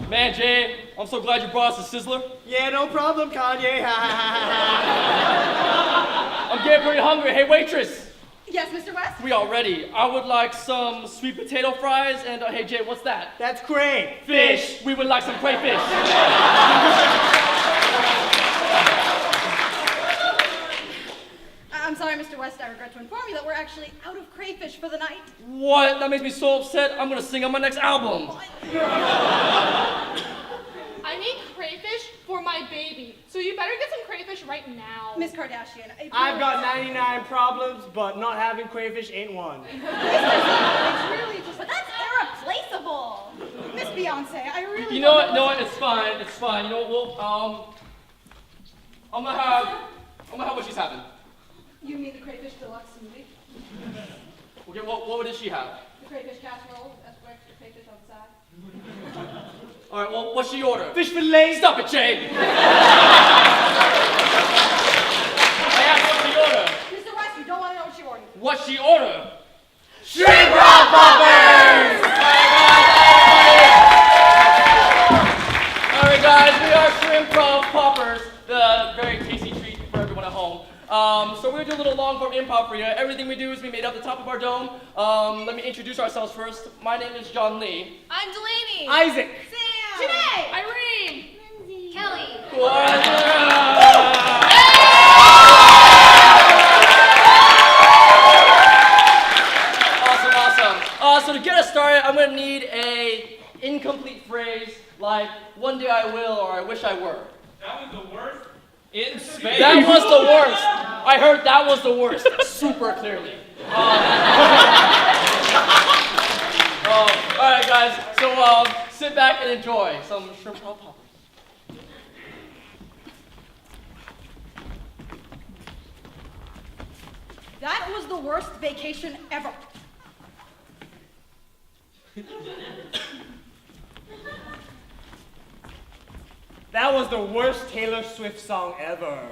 Man, Jay, I'm so glad you brought us a sizzler. Yeah, no problem, Kanye. I'm getting pretty hungry. Hey, waitress. Yes, Mr. West? We all ready. I would like some sweet potato fries, and hey, Jay, what's that? That's great. Fish. We would like some crayfish. I'm sorry, Mr. West. I regret to inform you that we're actually out of crayfish for the night. What? That makes me so upset. I'm gonna sing on my next album. I need crayfish for my baby, so you better get some crayfish right now. Miss Kardashian, I've got 99 problems, but not having crayfish ain't one. It's really just, but that's irreplaceable. Miss Beyonce, I really. You know what? No, it's fine. It's fine. You know what? We'll I'm gonna have what she's having. You mean the crayfish deluxe smoothie? Okay. What does she have? The crayfish casserole, that's the crayfish on the side. All right. Well, what's she order? Fish fillet. Stop it, Jay. I asked what she order. Mr. West, you don't want to know what she ordered. What she order? Shrimprov poppers! All right, guys, we are Shrimprov poppers, the very tasty treat for everyone at home. So we're gonna do a little long-form improv for you. Everything we do is we made up the top of our dome. Let me introduce ourselves first. My name is John Lee. I'm Delaney. Isaac. Sam! Janae. Irene. Lindsay! Kelly. Awesome. So to get us started, I'm gonna need a incomplete phrase like "one day I will" or "I wish I were." That was the worst in space. That was the worst. I heard that was the worst, super clearly. All right, guys. So sit back and enjoy some shrimp poppers. That was the worst vacation ever. That was the worst Taylor Swift song ever.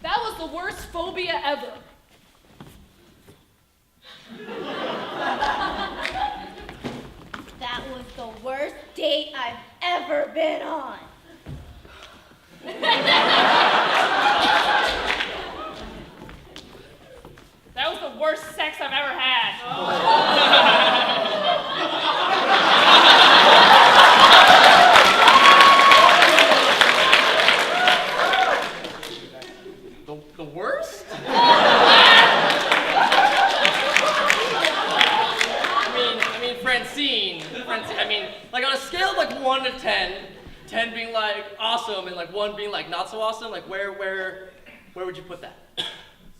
That was the worst phobia ever. That was the worst date I've ever been on. That was the worst sex I've ever had. The worst? I mean, Francine. I mean, like on a scale of like 1 to 10, 10 being like awesome and like 1 being like not so awesome, like where would you put that?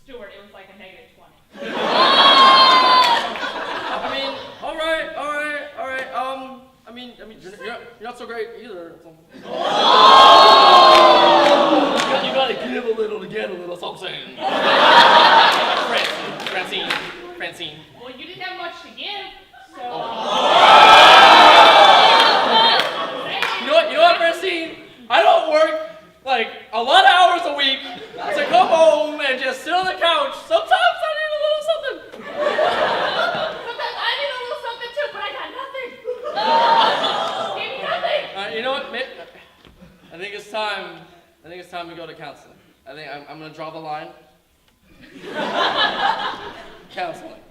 Stuart, it was like a -20. I mean, all right. I mean, you're not so great either. You gotta give a little to get a little. That's all I'm saying. Francine. Well, you didn't have much to give, so. You know what, Francine? I don't work like a lot of hours a week to come home and just sit on the couch. Sometimes I need a little something. Sometimes I need a little something too, but I got nothing. Give me nothing. You know what? I think it's time to go to counseling. I think I'm gonna draw the line. Counseling.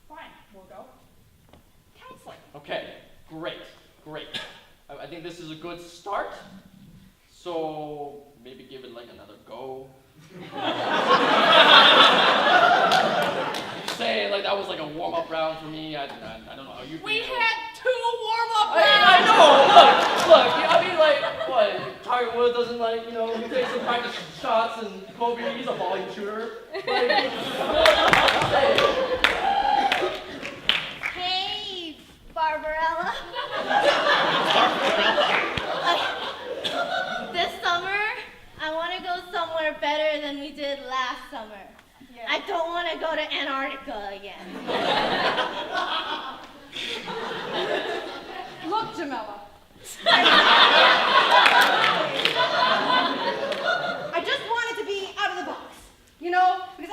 Fine, we'll go. Counseling. Okay, great. I think this is a good start. So maybe give it like another go. Say like that was like a warm-up round for me. I don't know how you feel. We had 2 warm-up I rounds. know. Look. I mean, like, what? Tiger Woods doesn't like, he takes some practice shots, and Kobe, he's a volume shooter. Hey, Barbarella. This summer, I want to go somewhere better than we did last summer. Yeah. I don't want to go to Antarctica again. Look, Jamila. I just wanted to be out of the box, because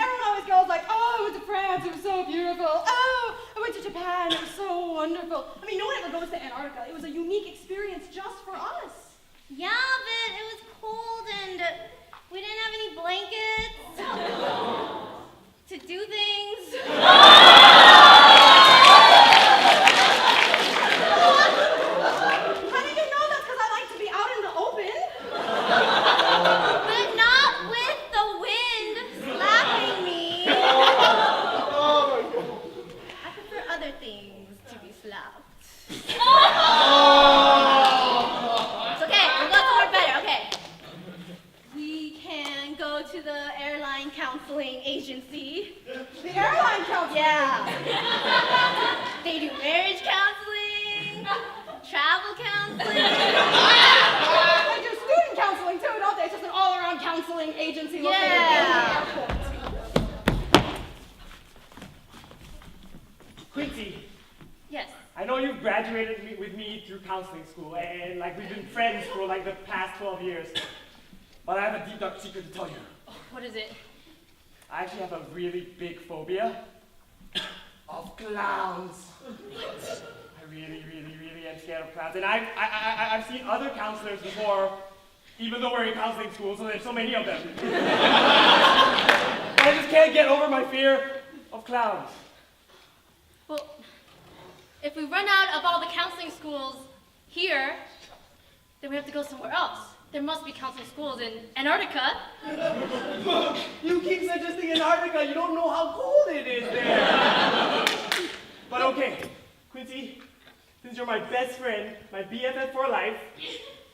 wonderful. Oh, I went to Japan. It was so wonderful. I mean, no one ever goes to Antarctica. It was a unique experience just for us. Yeah, but it was cold and we didn't have any blankets to do things. How do you know that's because I like to be out in the open? But not with the wind slapping me. I prefer other things to be slapped. It's okay, we'll go somewhere better, okay. We can go to the airline counseling agency. The airline counselor. Yeah. They do marriage counseling, travel counseling. They do student counseling too, don't they? It's just an all-around counseling agency located in the airport. Quincy, Yes. I know you've graduated with me through counseling school, and like we've been friends for like the past 12 years. But I have a deep dark secret to tell you. Oh, what is it? I actually have a really big phobia of clowns. I really am scared of clowns. And I've seen other counselors before, even though we're in counseling school, so there's so many of them. I just can't get over my fear of clowns. Well, if we run out of all the counseling schools here, then we have to go somewhere else. There must be counseling schools in Antarctica. You keep suggesting Antarctica, you don't know how cold it is there. But okay, Quincy, since you're my best friend, my BFF for life,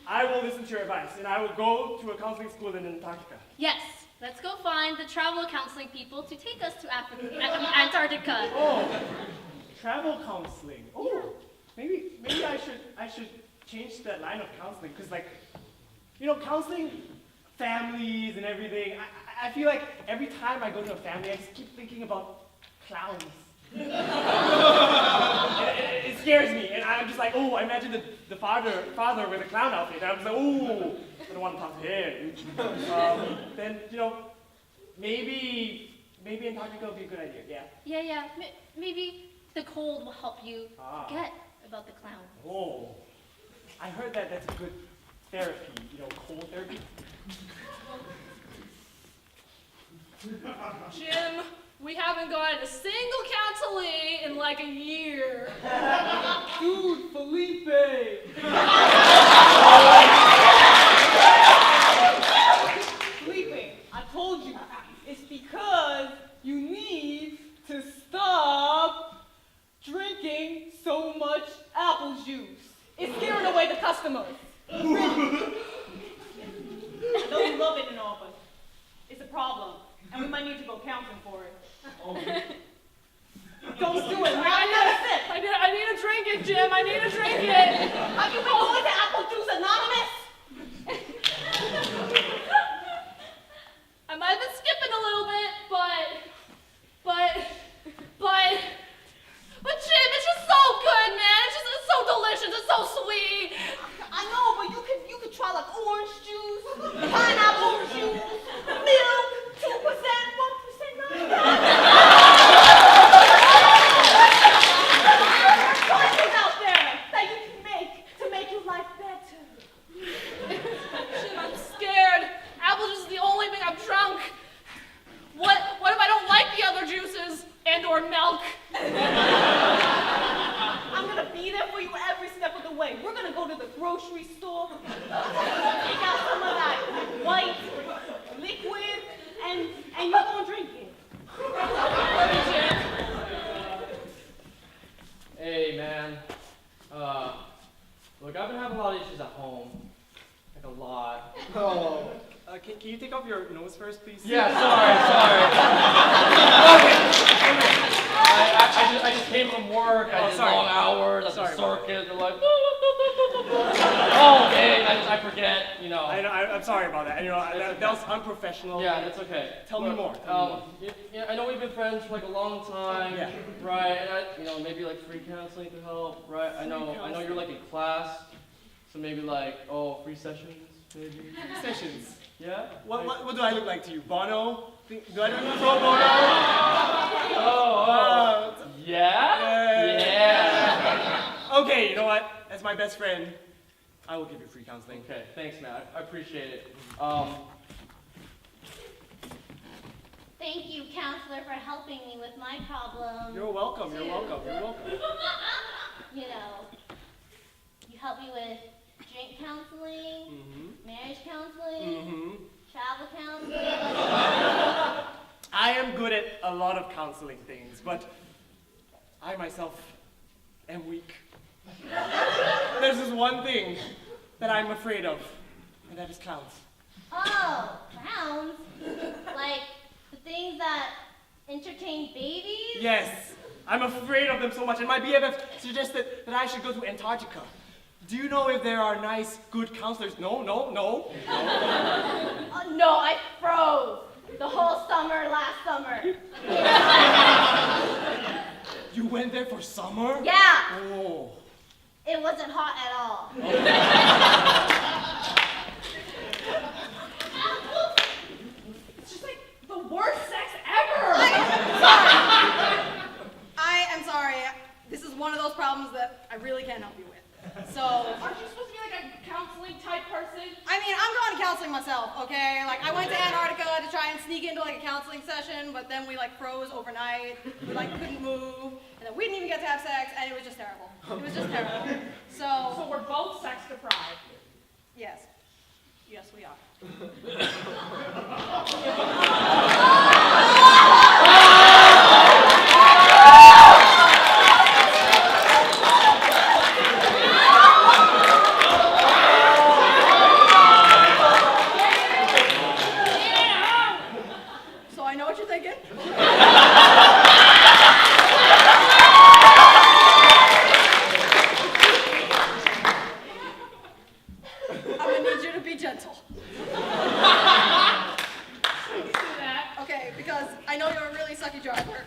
I will listen to your advice, and I will go to a counseling school in Antarctica. Yes, let's go find the travel counseling people to take us to Antarctica. Oh, travel counseling. Oh, maybe I should change that line of counseling, because like, you know, counseling families and everything, I feel like every time I go to a family, I just keep thinking about clowns. It scares me, and I'm just like, oh, I imagine the father with a clown outfit, and I'm just like, oh, I don't want to talk to him. Then, you know, maybe Antarctica would be a good idea, yeah? Yeah, maybe the cold will help you Ah. forget about the clown. Oh, I heard that that's a good therapy, you know, cold therapy. Jim, we haven't gotten a single counseling in like a year. Dude, Felipe! Sleeping. I told you. It's because you need to stop drinking so much apple juice. It's scaring away the customers. I know you love it and all, but it's a problem, and we might need to go counseling for it. Don't do it. Not another sip. I need to drink it, Jim. I need to drink it. Have you been going to Apple Juice Anonymous? I might have been skipping a little bit, but Jim, it's just so good, man. It's so delicious. It's so sweet. I know, but you could try like orange juice, pineapple juice, milk, 2%, 1%, 9%. Choices out there that you can make to make your life better. Jim, I'm scared. Apple juice is the only thing I've drunk. What if I don't like the other juices and/or milk? I'm gonna be there for you every step of the way. We're gonna go to the grocery store, take out some of that white liquid, and you're gonna drink it. Hey, man. Look, I've been having a lot of issues at home. Like a lot. Oh, can you take off your nose first, please? Yeah, sorry. I just came from work. I did sorry. long hours at the Sorry. circus. They're like, oh, okay. I forget, you know. I'm sorry about that. You know, that was unprofessional. Yeah, that's okay. Tell me Look, more. Yeah, I know we've been friends for like a long time. Yeah. Right. And maybe like free counseling could help. Right. I know you're like in class, so maybe like free sessions, maybe. Sessions. Yeah. What do I look like to you? Bono? Do I look like pro bono? know what? As my best friend, I will give you free counseling. Okay, thanks, Matt. I appreciate it. Thank you, counselor, for helping me with my problem. You're welcome. You're welcome. You're welcome. You know, you help me with drink counseling, marriage counseling, travel counseling. I am good at a lot of counseling things, but I myself am weak. There's this one thing that I'm afraid of, and that is clowns. Oh, clowns? Like the things that entertain babies? Yes, I'm afraid of them so much, and my BFF suggested that I should go to Antarctica. Do you know if there are nice, good counselors? No. No, I froze the whole summer last summer. You went there for summer? Yeah, Oh. it wasn't hot at all. It's just like the worst sex ever. I am sorry. This is one of those problems that I really can't help you with. So, Aren't you supposed to be like a counseling type person? I mean, I'm going to counseling myself, okay? Like, I went to Antarctica to try and sneak into like a counseling session, but then we like froze overnight. We like couldn't move, and then we didn't even get to have sex, and it was just terrible. It was just terrible. So we're both sex deprived. Yes. Yes, we are. So I know what you're thinking. I'm gonna need you to be gentle. Do that. Okay, because I know you're a really sucky driver.